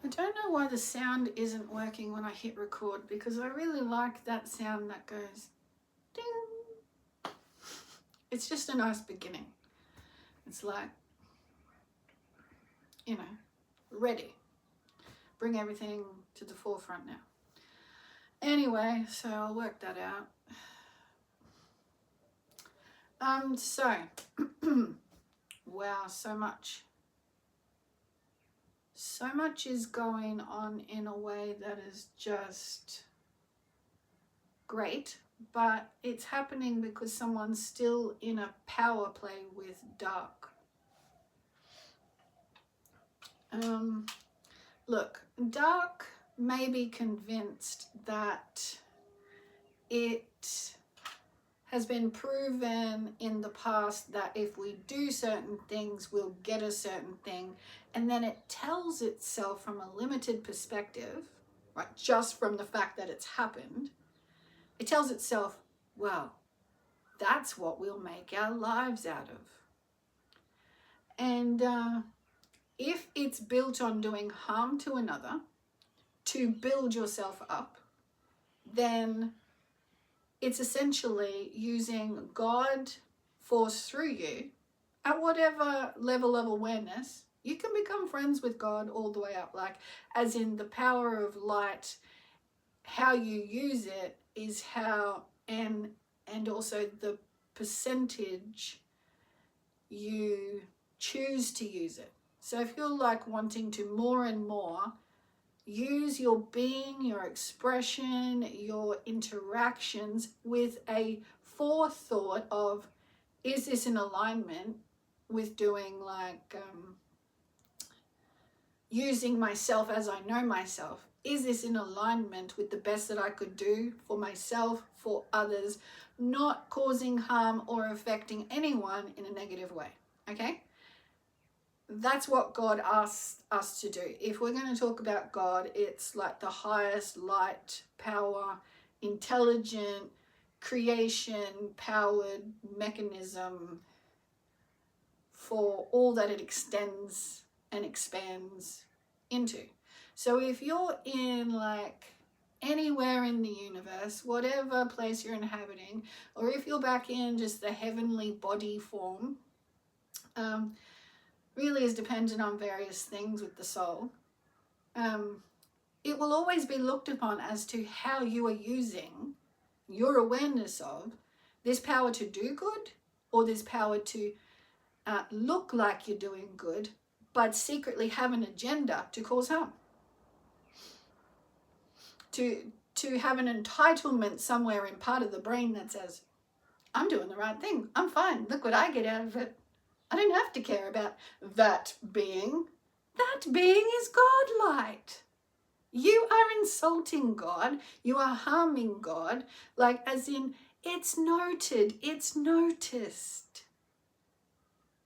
I don't know why the sound isn't working when I hit record, because I really like that sound that goes ding. It's just a nice beginning. It's like, you know, ready. Bring everything to the forefront now. Anyway, so I'll work that out. So, wow, so much. So much is going on in a way that is just great, but it's happening because someone's still in a power play with dark. Look, dark may be convinced that it has been proven in the past that if we do certain things, we'll get a certain thing. And then it tells itself from a limited perspective, right, just from the fact that it's happened, it tells itself, well, that's what we'll make our lives out of. And if it's built on doing harm to another to build yourself up, then it's essentially using God force through you at whatever level of awareness. You can become friends with God all the way up, like as in the power of light. How you use it is how, and also the percentage you choose to use it. So if you're like wanting to more and more use your being, your expression, your interactions with a forethought of, is this in alignment with doing like using myself as I know myself? Is this in alignment with the best that I could do for myself, for others, not causing harm or affecting anyone in a negative way? Okay? That's what God asks us to do. If we're going to talk about God, it's like the highest light, power, intelligent, creation-powered mechanism for all that it extends and expands into. So if you're in like anywhere in the universe, whatever place you're inhabiting, or if you're back in just the heavenly body form, really is dependent on various things with the soul. It will always be looked upon as to how you are using your awareness of this power to do good, or this power to look like you're doing good, but secretly have an agenda to cause harm. To have an entitlement somewhere in part of the brain that says, I'm doing the right thing, I'm fine, look what I get out of it. I don't have to care about that being. That being is God light. You are insulting God. You are harming God. Like as in, it's noted, it's noticed.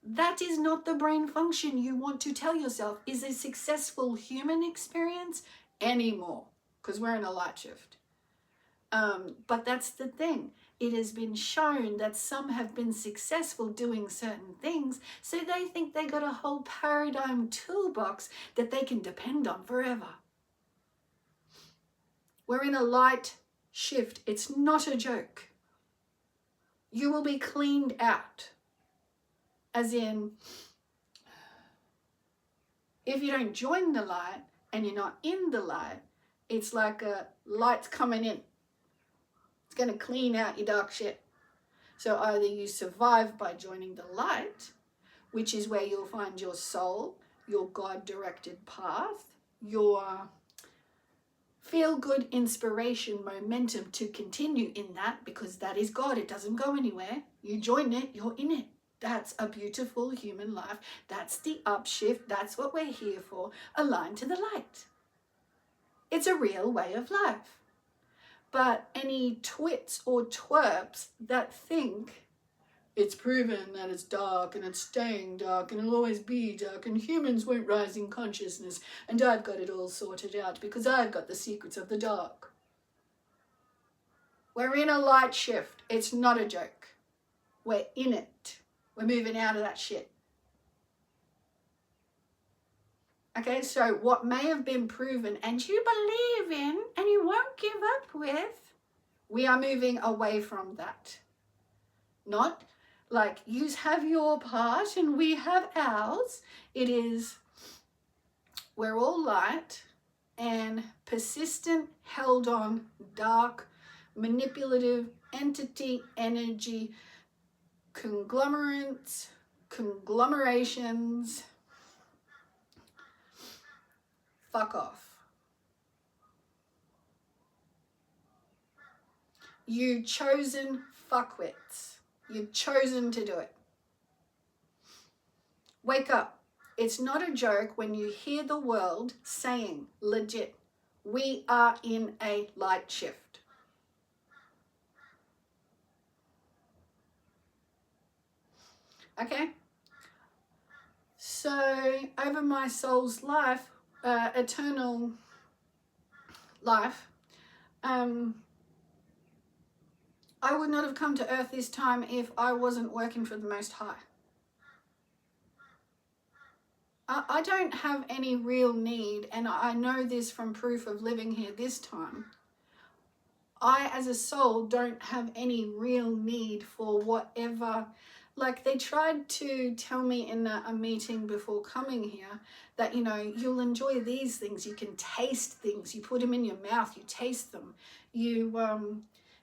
That is not the brain function you want to tell yourself is a successful human experience anymore, because we're in a light shift. But that's the thing. It has been shown that some have been successful doing certain things, so they think they got a whole paradigm toolbox that they can depend on forever. We're in a light shift. It's not a joke. You will be cleaned out. As in, if you don't join the light and you're not in the light, it's like a light's coming in. It's going to clean out your dark shit. So either you survive by joining the light, which is where you'll find your soul, your God-directed path, your feel-good inspiration, momentum to continue in that, because that is God. It doesn't go anywhere. You join it, you're in it. That's a beautiful human life. That's the upshift. That's what we're here for. Aligned to the light. It's a real way of life. But any twits or twerps that think it's proven that it's dark and it's staying dark and it'll always be dark and humans won't rise in consciousness and I've got it all sorted out because I've got the secrets of the dark. We're in a light shift. It's not a joke. We're in it. We're moving out of that shit. Okay, so what may have been proven and you believe in and you won't give up with, we are moving away from that. Not like you have your part and we have ours. It is, we're all light and persistent, held on, dark, manipulative entity, energy, conglomerates, conglomerations. Fuck off. You chosen fuckwits. You've chosen to do it. Wake up. It's not a joke when you hear the world saying, legit, we are in a light shift. Okay? So, over my soul's life, eternal life, I would not have come to earth this time if I wasn't working for the Most High. I don't have any real need, and I know this from proof of living here this time. I, as a soul, don't have any real need for whatever. Like, they tried to tell me in a meeting before coming here that, you know, you'll enjoy these things. You can taste things. You put them in your mouth. You taste them.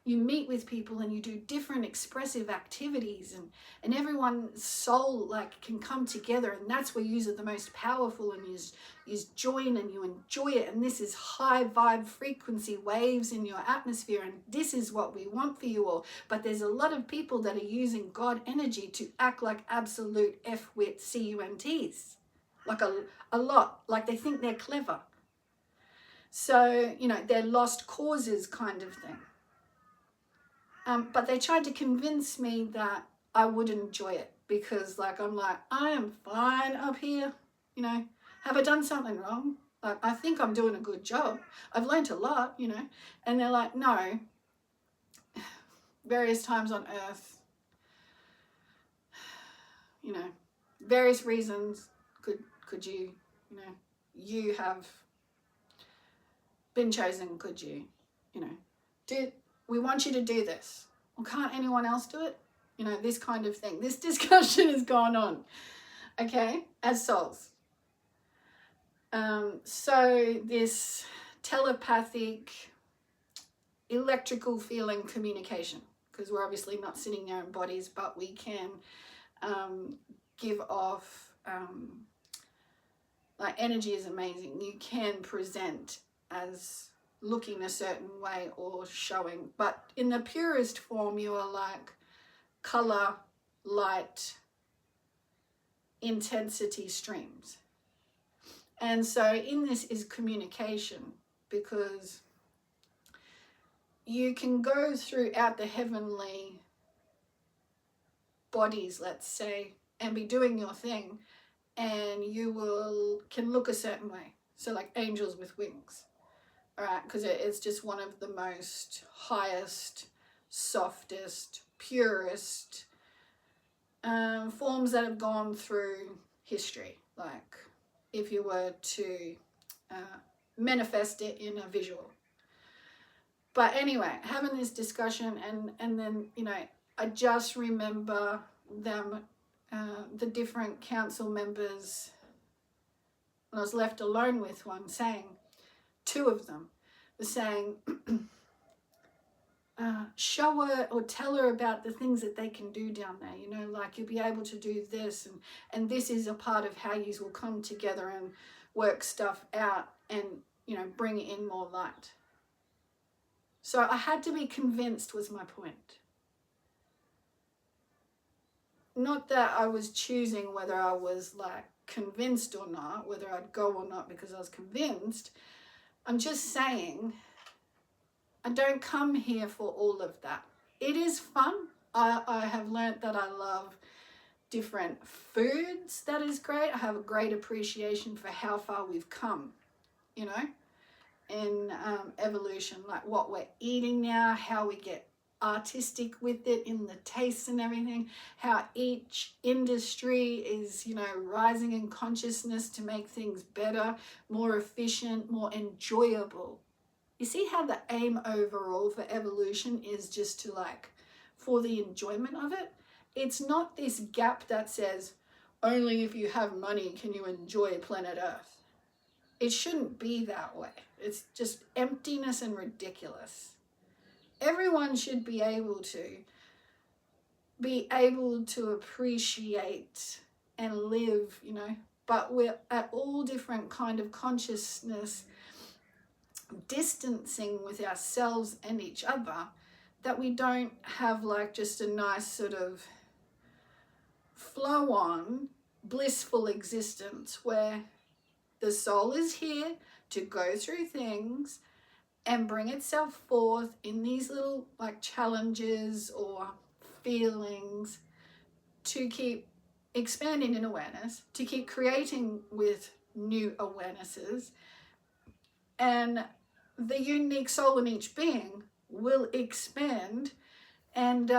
You meet with people and you do different expressive activities, and everyone's soul like can come together, and that's where you are the most powerful, and you join and you enjoy it, and this is high vibe frequency waves in your atmosphere, and this is what we want for you all. But there's a lot of people that are using God energy to act like absolute F-wit CUNTs, like a lot, like they think they're clever. So, you know, they're lost causes kind of thing. But they tried to convince me that I would enjoy it because, like, I'm like, I am fine up here. You know, have I done something wrong? Like, I think I'm doing a good job. I've learned a lot, you know. And they're like, no. Various times on earth, you know, various reasons could you, you know, you have been chosen, could you know, we want you to do this. Well, can't anyone else do it? You know, this kind of thing. This discussion has gone on, okay, as souls. So this telepathic, electrical feeling communication, because we're obviously not sitting there in bodies, but we can give off, like, energy is amazing. You can present as looking a certain way or showing, but in the purest form you are like color, light, intensity streams. And so in this is communication, because you can go throughout the heavenly bodies, let's say, and be doing your thing, and you can look a certain way. So like angels with wings. All right, because it's just one of the most highest, softest, purest forms that have gone through history. Like, if you were to manifest it in a visual. But anyway, having this discussion, and then, you know, I just remember them, the different council members, when I was left alone with one, saying, two of them were saying, show her or tell her about the things that they can do down there, you know, like you'll be able to do this, and this is a part of how you will come together and work stuff out and, you know, bring in more light. So I had to be convinced, was my point. Not that I was choosing whether I was like convinced or not, whether I'd go or not because I was convinced. I'm just saying, I don't come here for all of that. It is fun. I have learnt that I love different foods. That is great. I have a great appreciation for how far we've come, you know, in evolution, like what we're eating now, how we get artistic with it in the tastes and everything, how each industry is, rising in consciousness to make things better, more efficient, more enjoyable. You see how the aim overall for evolution is just to for the enjoyment of it? It's not this gap that says only if you have money can you enjoy planet Earth. It shouldn't be that way. It's just emptiness and ridiculous. Everyone should be able to appreciate and live, but we're at all different kind of consciousness, distancing with ourselves and each other, that we don't have just a nice sort of flow on blissful existence where the soul is here to go through things and bring itself forth in these little challenges or feelings to keep expanding in awareness, to keep creating with new awarenesses, and the unique soul in each being will expand and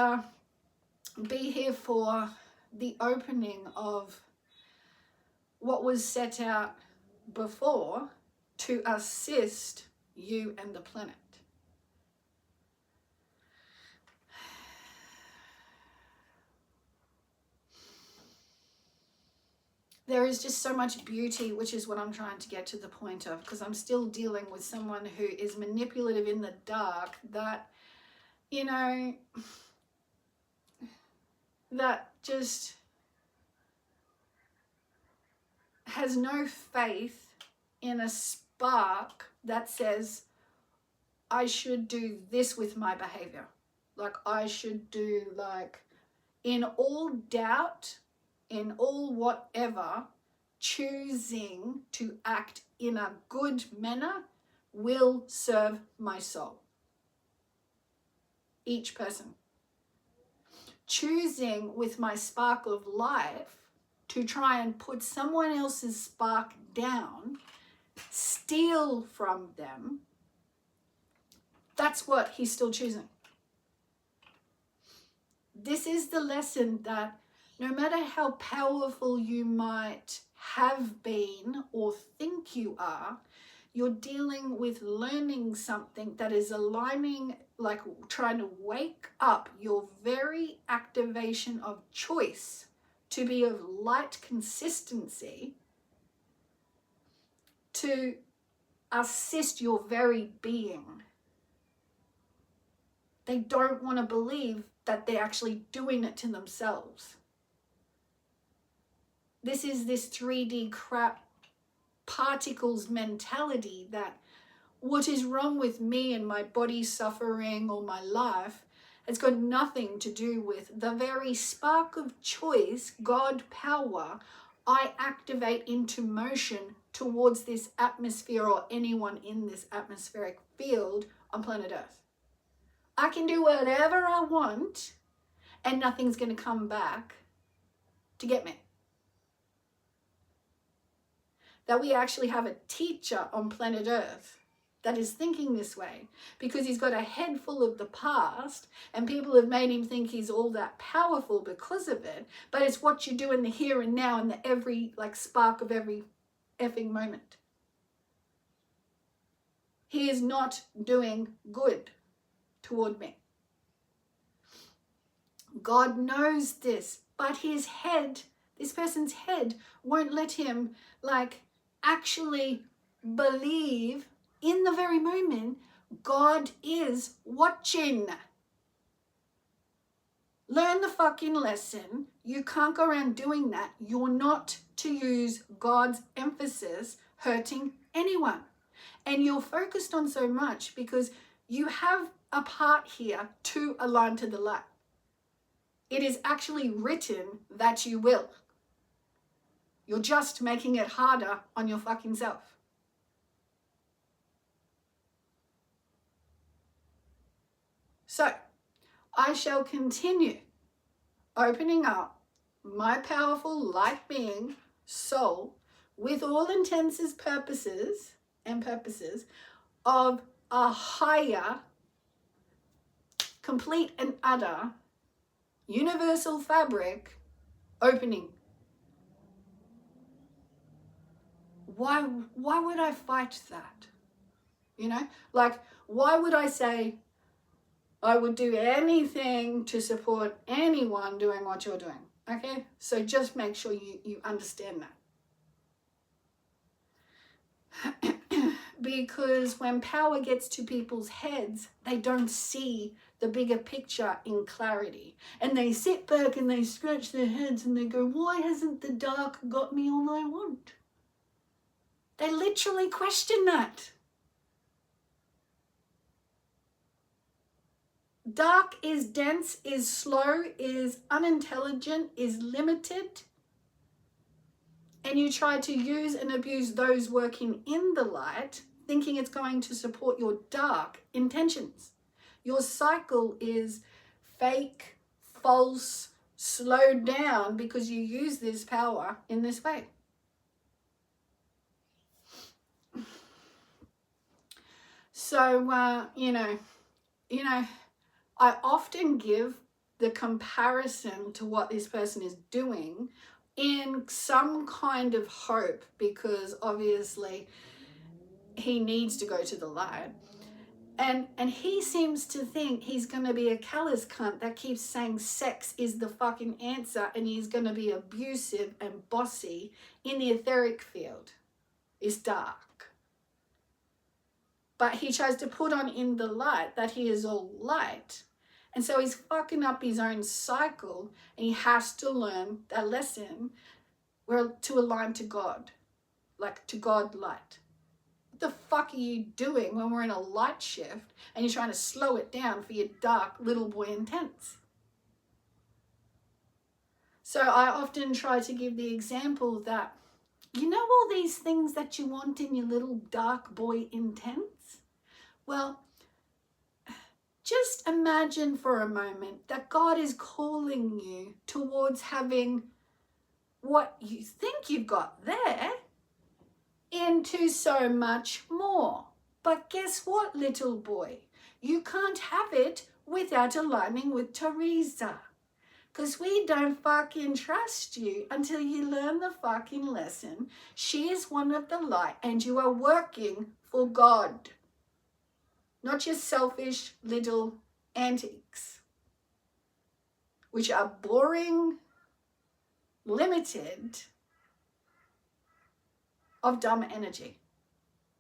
be here for the opening of what was set out before to assist you and the planet. There is just so much beauty, which is what I'm trying to get to the point of, because I'm still dealing with someone who is manipulative in the dark, that, that just has no faith in a spark that says, I should do this with my behavior. I should do in all doubt, in all whatever, choosing to act in a good manner will serve my soul. Each person. Choosing with my spark of life to try and put someone else's spark down, steal from them, that's what he's still choosing. This is the lesson that no matter how powerful you might have been or think you are, you're dealing with learning something that is aligning, trying to wake up your very activation of choice to be of light consistency to assist your very being. They don't want to believe that they're actually doing it to themselves. This is this 3D crap particles mentality that what is wrong with me and my body suffering or my life has got nothing to do with the very spark of choice, God power, I activate into motion towards this atmosphere or anyone in this atmospheric field on planet Earth. I can do whatever I want and nothing's going to come back to get me. That we actually have a teacher on planet Earth that is thinking this way because he's got a head full of the past and people have made him think he's all that powerful because of it, but it's what you do in the here and now and the every spark of every effing moment. He is not doing good toward me. God knows this, but his head, this person's head, won't let him actually believe in the very moment God is watching. Learn the fucking lesson. You can't go around doing that. You're not to use God's emphasis hurting anyone. And you're focused on so much because you have a part here to align to the light. It is actually written that you will. You're just making it harder on your fucking self. So, I shall continue opening up my powerful light being, soul, with all intents and purposes of a higher complete and utter universal fabric opening. Why would I fight that? You know, like, why would I say I would do anything to support anyone doing what you're doing? Okay, so just make sure you understand that. Because when power gets to people's heads, they don't see the bigger picture in clarity. And they sit back and they scratch their heads and they go, why hasn't the dark got me all I want? They literally question that. Dark is dense, is slow, is unintelligent, is limited. And you try to use and abuse those working in the light, thinking it's going to support your dark intentions. Your cycle is fake, false, slowed down because you use this power in this way. So, you know, I often give the comparison to what this person is doing in some kind of hope, because obviously he needs to go to the light. And he seems to think he's going to be a callous cunt that keeps saying sex is the fucking answer, and he's going to be abusive and bossy in the etheric field. It's dark. But he tries to put on in the light that he is all light. And so he's fucking up his own cycle, and he has to learn that lesson where to align to God, like to God light. What the fuck are you doing when we're in a light shift and you're trying to slow it down for your dark little boy intents? So I often try to give the example that, you know, all these things that you want in your little dark boy intents? Well, just imagine for a moment that God is calling you towards having what you think you've got there into so much more. But guess what, little boy? You can't have it without aligning with Teresa. Because we don't fucking trust you until you learn the fucking lesson. She is one of the light and you are working for God. Not your selfish little antics, which are boring, limited, of dumb energy,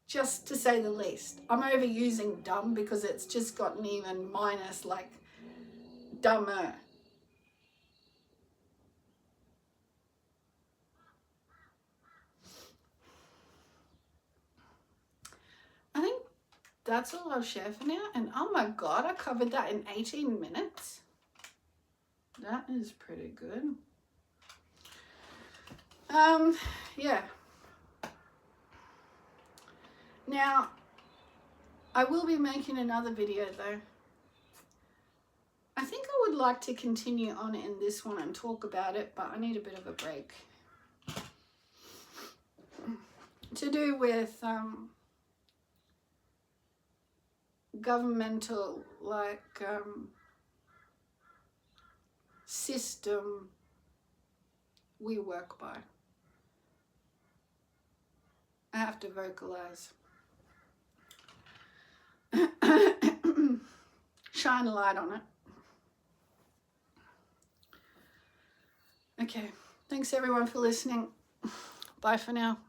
just to say the least. I'm overusing dumb because it's just gotten even minus, like, dumber. I think that's all I'll share for now. And oh my God, I covered that in 18 minutes. That is pretty good. Yeah. Now, I will be making another video though. I think I would like to continue on in this one and talk about it, but I need a bit of a break. To do with governmental, like, system we work by. I have to vocalize. Shine a light on it. Okay, thanks everyone for listening. Bye for now.